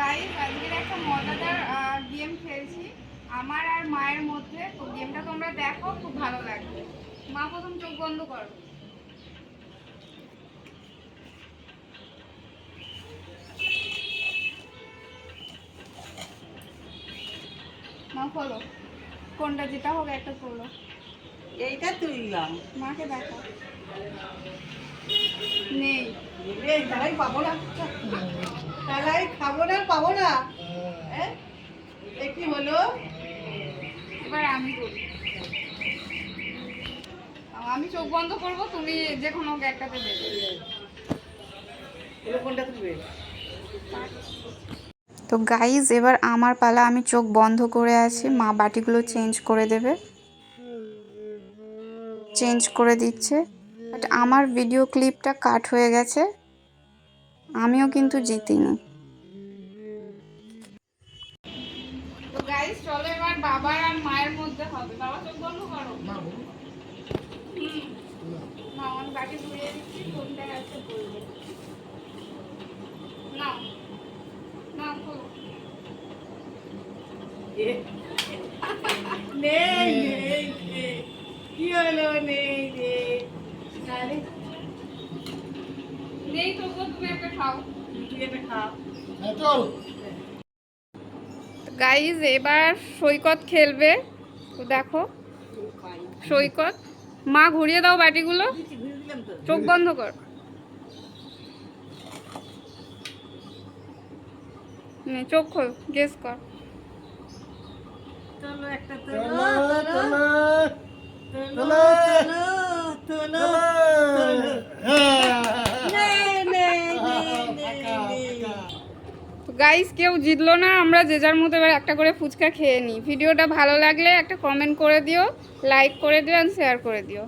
Guys আজকের একটা মজাদার গেম খেলছি আমার আর মায়ের মধ্যে। তো গেমটা তোমরা দেখো, খুব ভালো লাগবে। মা প্রথম চোখ বন্ধ করো। মা খোলো, কোনটা যেটা হোক একটা খোলো। এইটা তুললাম। মাকে দেখো, নেই। তাই পাবো না, তাই খাবো না, পাবো না। কি হলো? এবার আমি করি, আমি চোখ বন্ধ করবো, তুমি যে কোনো একটাতে দেবে। কোনটা তুলবে? তো গাইজ এবার আমার পালা, আমি চোখ বন্ধ করে আছি, মা বাটিগুলো চেঞ্জ করে দেবে। চেঞ্জ করে দিচ্ছে, বাট আমার ভিডিও ক্লিপটা কাট হয়ে গেছে, আমিও কিন্তু জিতিনি। তো গাইজ চলো এবার বাবার আর মায়ের মধ্যে হবে। বাবা চোখ বন্ধ করো। না আমি বাটি ঘুরিয়ে দিচ্ছি, কোনটা আছে বলবে। না না খোলো। নেই নেই, কি হলো? নেই নেই, নেই তবুও তুমি একটা খাও। তুই এটা খা। গাইজ এবার সৈকত খেলবে। তো দেখো সৈকত, মা ঘুরিয়ে দাও বাটিগুলো, চোখ বন্ধ কর। চোখ খোল, গেস কর। চলো একটা তোলো, তোলো তোলো তোলো তোলো। তো গাইজ কেউ জিতলো না, আমরা যে যার মতো এবার একটা করে ফুচকা খেয়ে নিই। ভিডিওটা ভালো লাগলে একটা কমেন্ট করে দিও, লাইক করে দিও আর শেয়ার করে দিও।